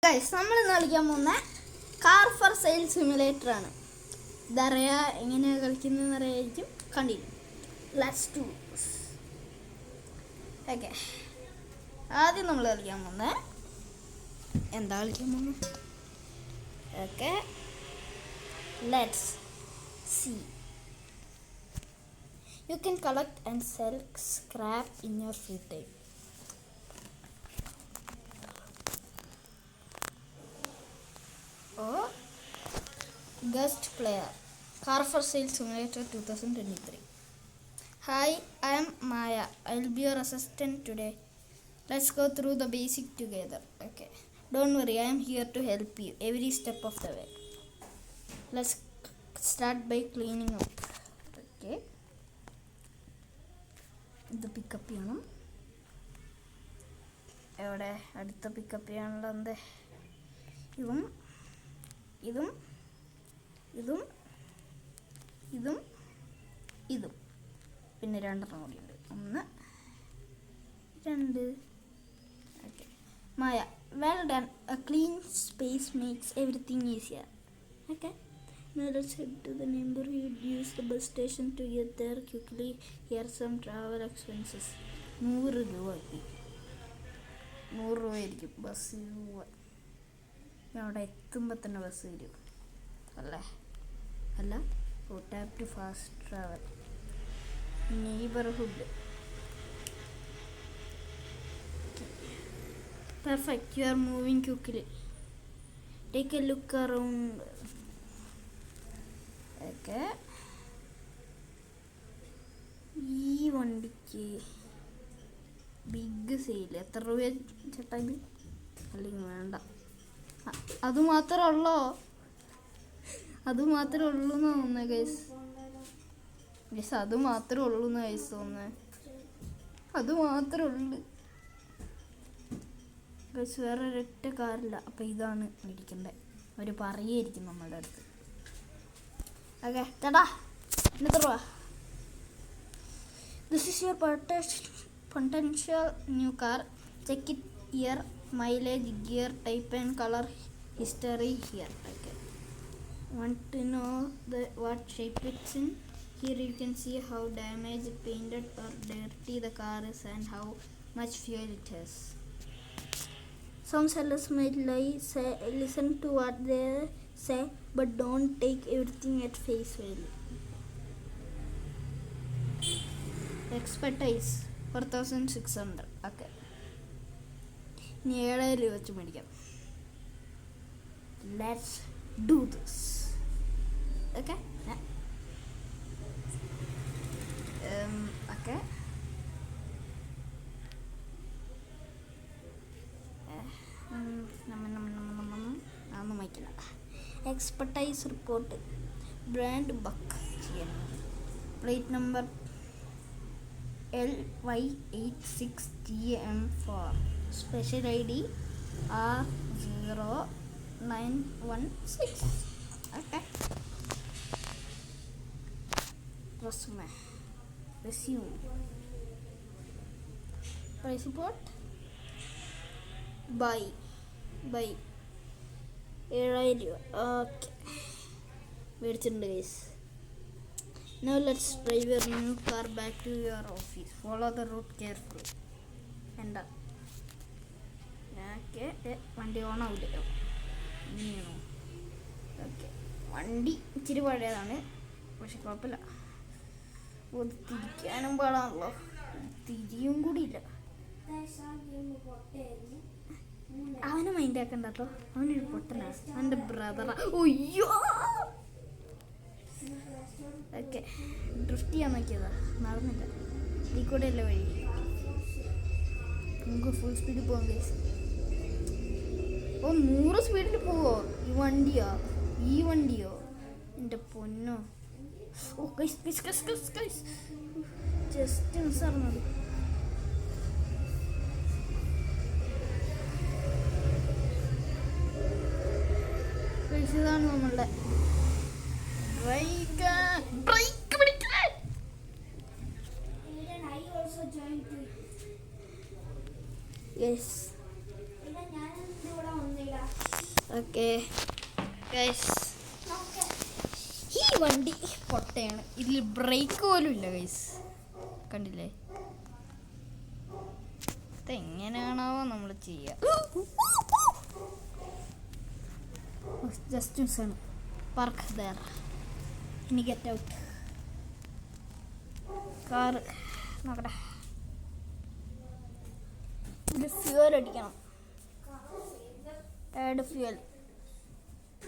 Guys, നമ്മൾ ഇന്ന് കളിക്കാൻ പോകുന്ന കാർ ഫോർ സെയിൽ സിമുലേറ്റർ ആണ്. ഇതറിയാ എങ്ങനെയാണ് കളിക്കുന്നതെന്ന് അറിയായിരിക്കും. കണ്ടിന്യൂ. Let's do. ഓക്കെ, ആദ്യം നമ്മൾ കളിക്കാൻ പോകുന്നത് എന്താ കളിക്കാൻ പോകുന്നത്? Okay, let's see. You can collect and sell scrap in your free time. Oh, guest player, Car for Sale Simulator 2023. Hi, I am Maya. I'll be your assistant today. Let's go through the basic together. Okay, don't worry, I am here to help you every step of the way. Let's start by cleaning up. Okay, ഇത് pickup ചെയ്യണം. എവിടെ അടുത്ത pickup ചെയ്യാനുള്ള എന്ത്? ഇതും ഇതും ഇതും ഇതും ഇതും പിന്നെ രണ്ടെണ്ണം കൂടിയുണ്ട്. 1 2. Okay, Maya, well done. A clean space makes everything easier. Okay, now let's head to the number you use the bus station to get there quickly. Here some travel expenses. 100 രൂപ. 100 രൂപ ആയിരിക്കും ബസ് പോവാൻ. അവിടെ എത്തുമ്പോൾ തന്നെ ബസ് വരും അല്ലേ? അല്ല, ഓ, tap to fast travel. Neighbourhood. Perfect, you are moving quickly. Take a look around. Okay, ഈ വണ്ടിക്ക് ബിഗ് സെയിൽ. എത്ര രൂപ ചേട്ടാ ഇത്? അല്ലെങ്കിൽ വേണ്ട, അത് മാത്രമേ ഉള്ളൂ എന്ന് തോന്നുന്നത് ഗൈസ്. അത് മാത്രമേ ഉള്ളൂ എന്ന് ഗൈസ് തോന്നുന്നത്. അത് മാത്രമേ ഉള്ളൂ ഗൈസ്, വേറെ ഒരൊറ്റ കാറില്ല. അപ്പം ഇതാണ് മേടിക്കേണ്ടത്. അവർ പറയായിരിക്കും നമ്മളുടെ അടുത്ത്. ഓക്കെ ചേട്ടാ, എത്ര രൂപ? This is your potential new car. Check it year, mileage, gear type and color history here. Okay, want to know what shape it's in? Here you can see how damaged, painted or dirty the car is and how much fuel it has. Some sellers might listen to what they say, but don't take everything at face value. Expertise 4600. Okay, ഇനി 7000 രൂപ വെച്ച് മേടിക്കാം. Let's do this. Okay okay, അതൊന്നും വയ്ക്കില്ല. Expertise report. Brand ബക്ക് ചെയ്യണം. Plate number LY86TM4. Special ID R0916. Okay, resume. Price report. Buy 7000 രൂപ. Okay, മേടിച്ചിട്ടുണ്ട് guys. Now let's drive your new car back to your office. Follow the route carefully. എന്താ? Okay, വണ്ടി ഓണാവില്ലല്ലോ. ഇങ്ങനെയാണോ? Okay, വണ്ടി ഇച്ചിരി പഴയതാണ്, പക്ഷെ കുഴപ്പമില്ല. തിരിക്കാനും പാടാണല്ലോ, തിരിയും കൂടി ഇല്ല. അവനെ മൈൻഡ് ആക്കണ്ട കേട്ടോ, അവനൊരു പൊട്ടനാ, അവൻ്റെ ബ്രദറാ. ഒയ്യോ, ഓക്കെ, ഡ്രിഫ്റ്റ് ചെയ്യാൻ നോക്കിയതാ, നടന്നില്ല. ഈ കൂടെ അല്ലേ വഴി. നമുക്ക് ഫുൾ സ്പീഡിൽ പോകാം ഗൈസ്. 100 സ്പീഡിൽ പോവോ ഈ വണ്ടിയോ? എൻ്റെ പൊന്നോ. ഓ ഗൈസ്, ജസ്റ്റ് മിസ്സാർന്നത്. ഇതാണ് നമ്മളുടെ ബ്രേക്ക് പിടിക്കാൻ. യെസ്, ഓക്കെ ഗൈസ്, ഈ വണ്ടി പൊട്ടയാണ്. ഇതിൽ ബ്രേക്ക് പോലും ഇല്ല ഗൈസ്, കണ്ടില്ലേ? ഇതെങ്ങനെയാണാവോ നമ്മൾ ചെയ്യുക. ജസ്റ്റ് മിസ്സാണ്. Park there. ഇനി ഗെറ്റ് ഔട്ട്. കാറ് നോക്കട്ടെ. ഇത് ഫ്യൂവൽ അടിക്കണം. Add fuel.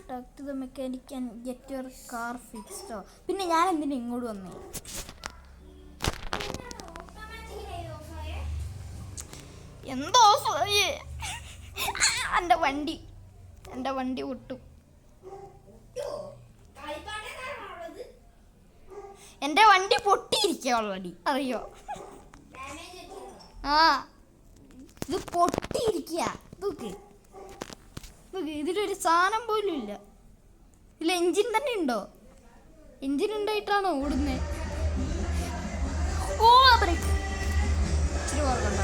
Talk to the mechanic and get your car fixed. പിന്നെ ഞാൻ എന്തിനാ ഇങ്ങോട്ട് വന്നേ? എന്തോ എൻ്റെ വണ്ടി ഒട്ടും. എൻ്റെ വണ്ടി പൊട്ടിയിരിക്കുക ഓൾറെഡി, അറിയോ? ആ, ഇത് പൊട്ടിയിരിക്കുക. നോക്ക്, ഇതിലൊരു സാധനം പോലും ഇല്ല. ഇതിൽ എൻജിൻ തന്നെ ഉണ്ടോ? എൻജിൻ ഉണ്ടായിട്ടാണോ ഓടുന്നത്? ഓ, ബ്രേക്ക് ഇച്ചിരി ഓർക്കണ്ട.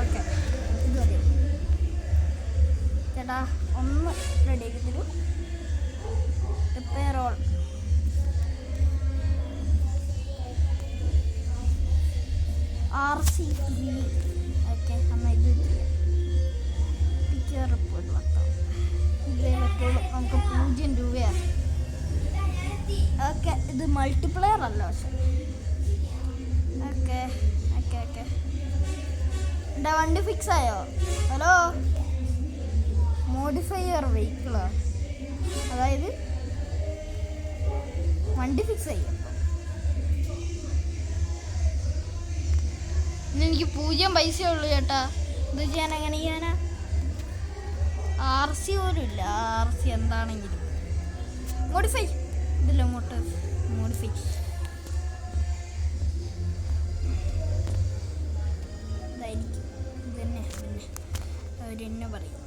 ഓക്കെ, ഇത് മതി ചേട്ടാ. ഒന്ന് റെഡിയാക്കി തരൂ. Repair all. RC ഓക്കെ, എന്നാൽ ഇത് ചെയ്യാം. പിക്ചർ റിപ്പോർട്ട് വട്ടാം. ഇതേ പറ്റുള്ളൂ. നമുക്ക് 0 രൂപയാണ്. ഓക്കെ, ഇത് മൾട്ടിപ്ലെയർ അല്ല പക്ഷെ. ഓക്കെ ഓക്കെ ഓക്കെ, എൻ്റെ വണ്ടി ഫിക്സ് ആയോ? ഹലോ, മോഡിഫൈ യുവർ വെഹിക്കിളോ? അതായത് വണ്ടി ഫിക്സ് ചെയ്യാം. എനിക്ക് 0 പൈസയേ ഉള്ളൂ ചേട്ടാ. ഇത് ചെയ്യാൻ എങ്ങനെ ചെയ്യാനാ? RC പോലും ഇല്ല. RC എന്താണെങ്കിലും മോഡിഫൈ. ഇതില്ല മോഡിഫൈ. ഇതായിരിക്കും. ഇതന്നെ അവരെന്നെ പറയും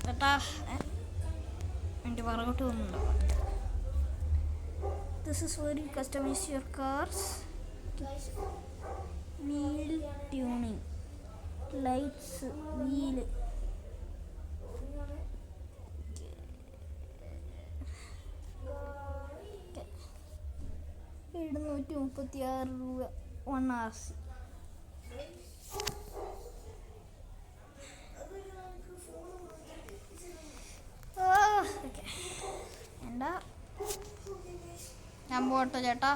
ചേട്ടാ. എൻ്റെ പുറകോട്ട് പോകുന്നുണ്ടോ? This is where you customize your cars. Wheel tuning, lights, wheel. 736 രൂപ 1 RC. എന്താ ഞാൻ പോട്ടോ ചേട്ടാ.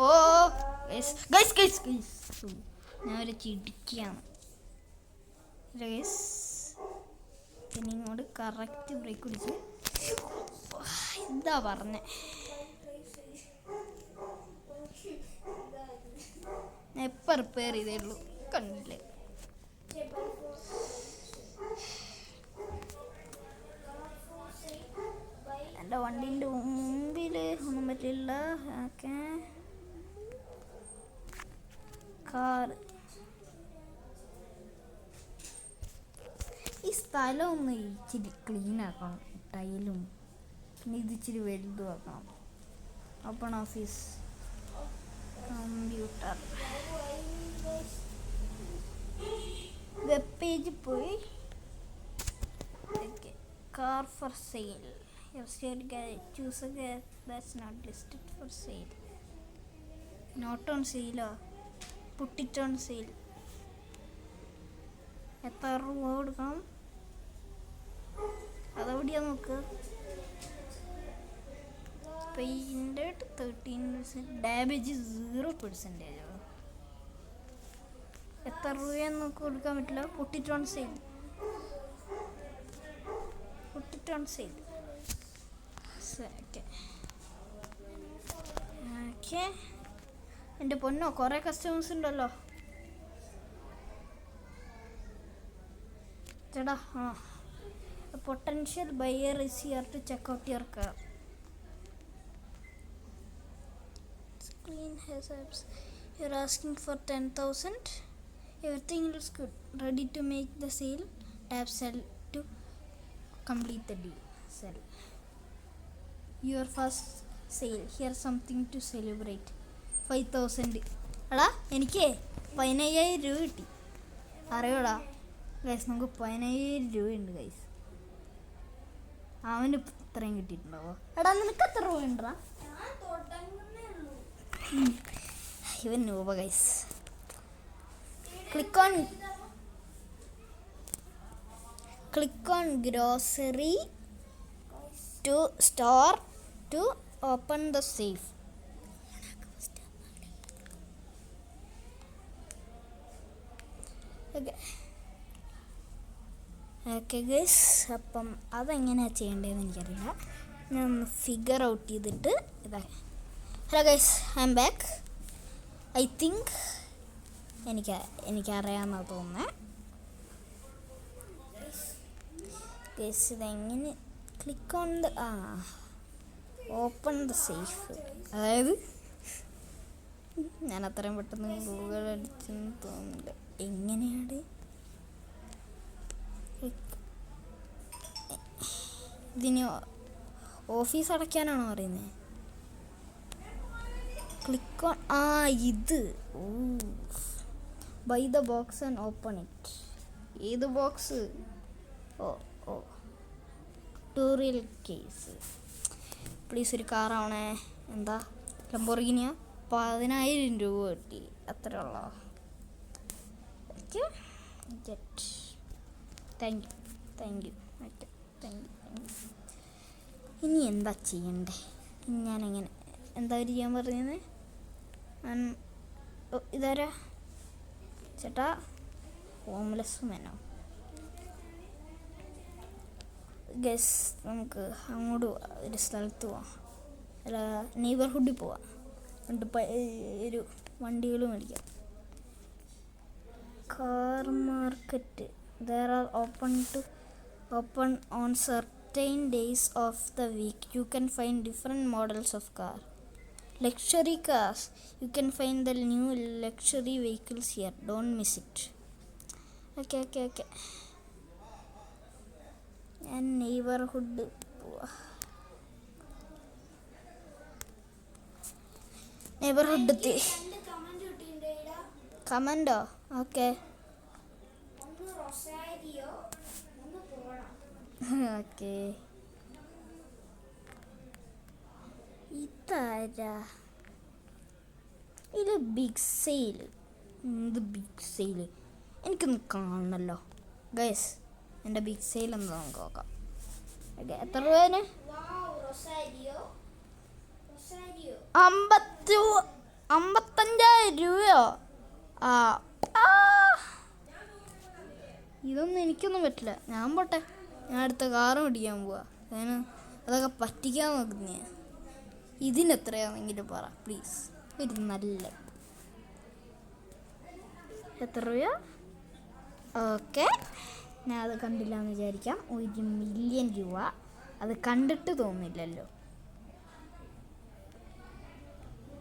ഓ ഗൈസ്, ഞാനൊരു ചിടിക്കുകയാണ് ഗൈസ്. പിന്നെ ഇങ്ങോട്ട് കറക്റ്റ് ബ്രേക്ക് പിടിച്ച് എന്താ പറഞ്ഞേ? ഞാൻ എപ്പോൾ റിപ്പയർ ചെയ്തേ ഉള്ളൂ, കണ്ടില്ലേ? എൻ്റെ വണ്ടീൻ്റെ മുമ്പിൽ ഒന്നും പറ്റില്ല. Okay, car. ഈ സ്ഥലം ഒന്ന് ഇച്ചിരി ക്ലീൻ ആക്കണം. ടൈലും പിന്നെ ഇത് ഇച്ചിരി വലുതുമാക്കണം. ഓപ്പൺ ഓഫീസ്, കമ്പ്യൂട്ടർ, വെബ് പേജിൽ പോയി car for sale. Choose a car that's not listed for sale. Not on sale. Put it on sale. എത്ര രൂപ കൊടുക്കണം? അതെവിടെയാ നോക്ക്. Painted 13%, damage 0%. എത്ര രൂപയെന്ന് നമുക്ക് കൊടുക്കാൻ പറ്റില്ല. Put it on sale. Okay, എൻ്റെ പൊന്നോ, കുറേ കസ്റ്റമേഴ്സ് ഉണ്ടല്ലോ ചേട്ടാ. Potential buyer is here to check out your car. Screen has apps. You are asking for 10,000. Everything looks good. Ready to make the sale. Tap sell to complete the deal. Sell. Your first sale here something to celebrate 5000. എടാ എനിക്ക് 15,000 രൂപ കിട്ടി. അറിയോടാ guys, നമുക്ക് 15,000 രൂപയുണ്ട് guys. അവന് ഇത്രയും കിട്ടിയിട്ടുണ്ടാവോ? എടാ നിനക്ക് എത്ര രൂപ ഉണ്ടാ? ഇവൻ രൂപ guys. Click on grocery to store to open the safe. Okay guys, അപ്പം അതെങ്ങനെയാണ് ചെയ്യേണ്ടതെന്ന് എനിക്കറിയില്ല. ഞാൻ ഒന്ന് ഫിഗർ ഔട്ട് ചെയ്തിട്ട് ഇതാ. Hello guys, I'm back. I think എനിക്കറിയാമെന്നാണ് തോന്നുന്നത് ഗൈസ്. ഇതെങ്ങനെ click on the open the safe. അതായത് ഞാൻ അത്രയും പെട്ടെന്ന് ഗൂഗിൾ അടിച്ചെന്ന് തോന്നുന്നില്ല. എങ്ങനെയാണ് ഇതിന് ഓഫീസ് അടയ്ക്കാനാണോ പറയുന്നത്? ക്ലിക്ക് ഓൺ ഇത്. By the box and open it. ഏത് ബോക്സ്? ഓ ട്യൂട്ടോറിയൽ കേസ്. പ്ലീസ് ഒരു കാറാവണേ. എന്താ ലംബോർഗിനിയാ? 10,000 രൂപ കിട്ടി. അത്ര ഉള്ളോ? Thank you. ഇനി എന്താ ചെയ്യണ്ടേ? ഞാനെങ്ങനെ എന്താ ചെയ്യാൻ പറഞ്ഞത്? ഇതാരാ ചേട്ടാ? ഹോംലെസ് മാനോ? ഗസ്, നമുക്ക് അങ്ങോട്ട് പോവാം. ഒരു സ്ഥലത്ത് പോവാം. അല്ല, നെയ്ബർഹുഡിൽ പോവാം. എന്നിട്ട് ഒരു വണ്ടികൾ മേടിക്കാം. Car market. There are open on certain days of the week. You can find different models of car. Luxury cars. You can find the new luxury vehicles here. Don't miss it. Okay. ഞാൻ neighbourhood പോവാ. Neighbourhood എത്തി. കമൻറ്റോ? Okay. Okay, ഇതാരാ? ഇത് big sale. എന്ത് big sale? എനിക്കൊന്ന് കാണണമല്ലോ guys. എൻ്റെ big sale എന്താ നമുക്ക് നോക്കാം. ഓക്കെ, എത്ര രൂപേന്? 55,000 രൂപയോ? ഇതൊന്നും എനിക്കൊന്നും പറ്റില്ല. ഞാൻ പോട്ടെ. ഞാൻ അടുത്ത കാറ് മേടിക്കാൻ പോവാ. അതൊക്കെ പറ്റിക്കാൻ നോക്കുന്നേ. ഇതിനെത്രയാണെങ്കിലും പറ പ്ലീസ്. ഒരു നല്ല എത്ര രൂപ? ഓക്കെ, ഞാൻ അത് കണ്ടില്ല എന്ന് വിചാരിക്കാം. 1,000,000 രൂപ. അത് കണ്ടിട്ട് തോന്നില്ലല്ലോ.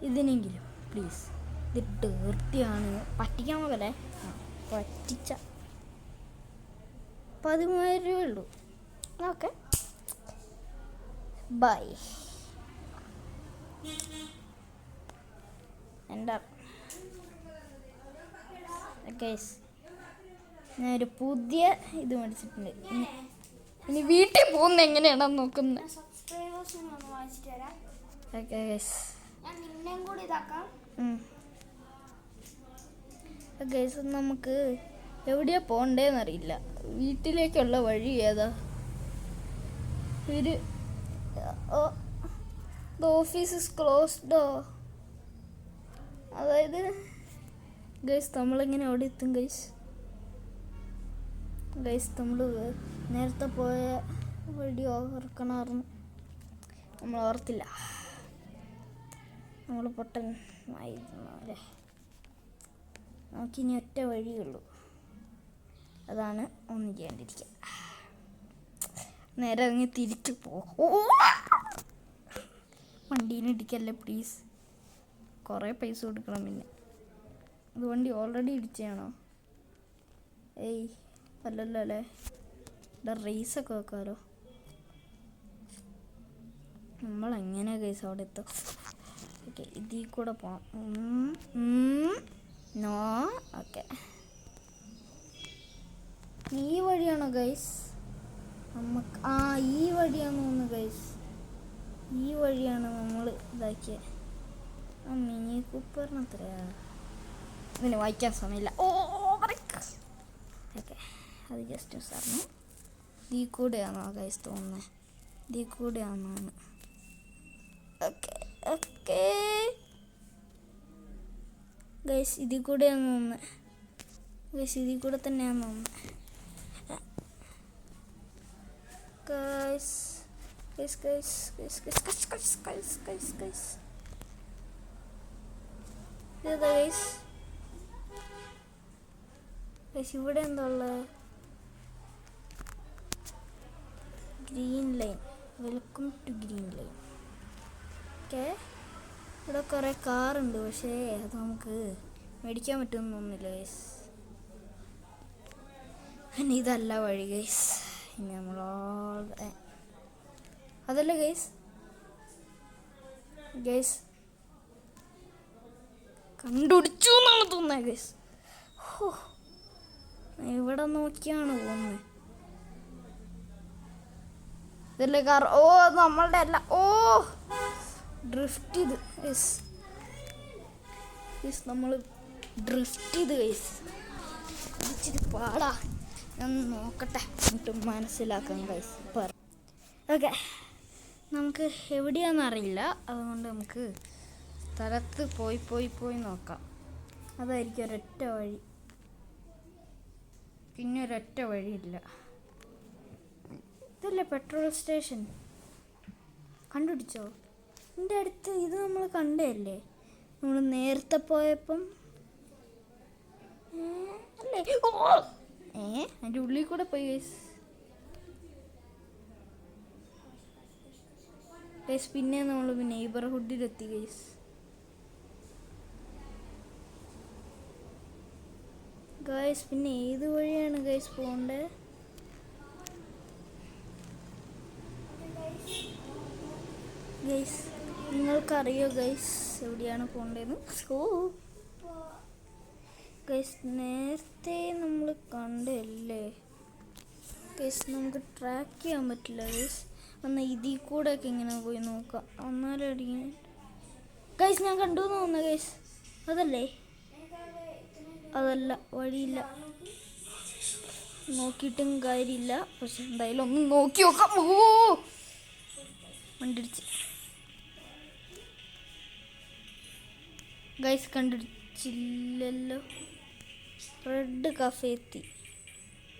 ഇതിനെങ്കിലും പ്ലീസ്. ഇത് ഡേർട്ടിയാണ്. പറ്റിക്കാൻ നോക്കല്ലേ. പറ്റിച്ച 13,000 രൂപ ഉള്ളൂ. Okay, by. എൻ്റെ ഗൈസ്, ഞാനൊരു പുതിയ ഇത് മേടിച്ചിട്ടുണ്ട്. ഇനി വീട്ടിൽ പോകുന്നത് എങ്ങനെയാണെന്ന് നോക്കുന്നത്. ഓക്കെ ഗൈസ്, ഗൈസ്, നമുക്ക് എവിടെയാ പോകണ്ടേന്നറിയില്ല. വീട്ടിലേക്കുള്ള വഴി ഏതാ? ദ ഓഫീസ് ഇസ് ക്ലോസ്ഡോ. അതായത് ഗൈസ്, നമ്മളെങ്ങനെ അവിടെ എത്തും ഗൈസ്? നമ്മൾ നേരത്തെ പോയ വഴി ഓർക്കണമായിരുന്നു. നമ്മൾ ഓർത്തില്ല. നമ്മൾ പൊട്ടനായിരുന്നു അല്ലേ? നമുക്കിനി ഒറ്റ വഴിയുള്ളൂ. അതാണ് ഒന്നും ചെയ്യാണ്ടിരിക്കുക. നേരെ അങ്ങ് തിരിച്ചു വണ്ടീനെ ഇടിക്കല്ലേ പ്ലീസ്. കുറേ പൈസ കൊടുക്കണം. പിന്നെ ഇത് വണ്ടി ഓൾറെഡി ഇടിച്ചാണോ? ഏയ് അല്ലല്ലോ അല്ലേ? ഇവിടെ റേസൊക്കെ വെക്കാമല്ലോ. നമ്മളെങ്ങനെ ഗൈസ് അവിടെ എത്തും? ഓക്കെ, ഇതിൽ കൂടെ പോകണം. നോ. ഓക്കെ, ഈ വഴിയാണോ ഗൈസ്? നമുക്ക് ഈ വഴിയാണെന്ന് തോന്നുന്നു ഗൈസ്. ഈ വഴിയാണ് നമ്മൾ ഇതാക്കിയത്. മിനി കൂപ്പറിന് എത്രയാ? ഇതിന് വായിക്കാൻ സമയമില്ല. ഓക്കെ, അത് ജസ്റ്റ് സാറിന് ഇതിൽ കൂടെയാണോ ഗൈസ് തോന്നുന്നത്? ഇതിൽ കൂടെയാണോ? ഓക്കെ ഓക്കെ ഗൈസ്, ഇതിൽ കൂടെയാണെന്ന് തോന്നുന്നത്. ഗൈസ്, ഇതിൽ കൂടെ തന്നെയാണെന്ന് തോന്നുന്നത്. Guys guys guys guys guys guys guys guys guys ഇതാ ഗൈസ്. ഗൈസ്, ഇവിടെ എന്താ ഉള്ളത്? Green line. Welcome to green line. Okay, ഇവിടെ കുറേ കാറുണ്ട്, പക്ഷേ അത് നമുക്ക് മേടിക്കാൻ പറ്റുമെന്ന് തോന്നുന്നില്ല ഗൈസ്. പിന്നെ ഇതല്ല വഴി ഗൈസ്. ഇനി നമ്മൾ അതല്ല ഗൈസ്. ഗൈസ് കണ്ടുപിടിച്ചു എന്നാണ് തോന്നുന്നത് ഗൈസ്. ഇവിടെ നോക്കിയാണ് പോകുന്നത്. ഇതല്ലേ കാർ? ഓ, നമ്മളുടെ അല്ല. ഓ, ഡ്രിഫ്റ്റ് ചെയ്ത് ഗൈസ്. ഗൈസ്, നമ്മൾ ഡ്രിഫ്റ്റ് ചെയ്ത് ഗൈസ്. ഇച്ചിരി പാടാ. ഞാൻ നോക്കട്ടെ, എന്നിട്ട് മനസ്സിലാക്കാം ഗൈസ്. ഓക്കെ, നമുക്ക് എവിടെയാണെന്നറിയില്ല, അതുകൊണ്ട് നമുക്ക് സ്ഥലത്ത് പോയി പോയി പോയി നോക്കാം. അതായിരിക്കും ഒരൊറ്റ വഴി. പിന്നെ ഒരൊറ്റ വഴിയില്ല. ഇതല്ലേ പെട്രോൾ സ്റ്റേഷൻ? കണ്ടുപിടിച്ചോ? എൻ്റെ അടുത്ത് ഇത് നമ്മൾ കണ്ടതല്ലേ നമ്മൾ നേരത്തെ പോയപ്പം അല്ലേ? അതിൻ്റെ ഉള്ളിൽ കൂടെ പോയി ഗൈസ്. ഗൈസ്, പിന്നെ നമ്മൾ നെയ്ബർഹുഡിലെത്തി ഗൈസ്. ഗൈസ്, പിന്നെ ഏത് വഴിയാണ് ഗൈസ് പോകേണ്ടത്? ഗൈസ്, നിങ്ങൾക്കറിയോ ഗൈസ് എവിടെയാണ് പോകേണ്ടതെന്ന്? ഗൈസ്, നേരത്തെ നമ്മൾ കണ്ടല്ലേ ഗൈസ്. നമുക്ക് ട്രാക്ക് ചെയ്യാൻ പറ്റില്ല ഗൈസ്. എന്നാൽ ഇതിൽ കൂടെ ഒക്കെ ഇങ്ങനെ പോയി നോക്കാം. എന്നാലും അടിക്കാൻ ഗൈസ്. ഞാൻ കണ്ടു എന്ന് തോന്നുന്നു ഗൈസ്. അതല്ലേ? അതല്ല, വഴിയില്ല. നോക്കിയിട്ടും കാര്യമില്ല, പക്ഷെ എന്തായാലും ഒന്ന് നോക്കി നോക്കാം. കണ്ടിടിച്ച് ഗൈസ്. കണ്ടിടിച്ചില്ലല്ലോ. റെഡ് കഫേ എത്തി.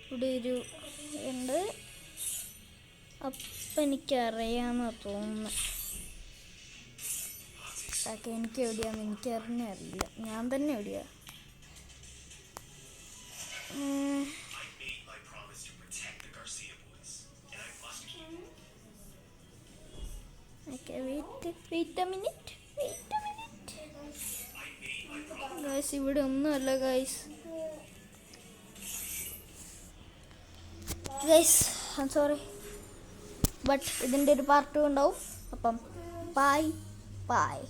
ഇവിടെ ഒരു ഉണ്ട്. അപ്പം എനിക്കറിയാമെന്ന് തോന്നുന്നു. എനിക്ക് എവിടെയാണെന്ന് എനിക്കറിഞ്ഞറിയില്ല. ഞാൻ തന്നെ എവിടെയാ? Wait A minute. ഗൈസ്, ഇവിടെ ഒന്നുമല്ല guys. Guys, I am sorry, but ഇതിൻ്റെ ഒരു പാർട്ട് ഉണ്ടാവും. അപ്പം ബൈ ബൈ.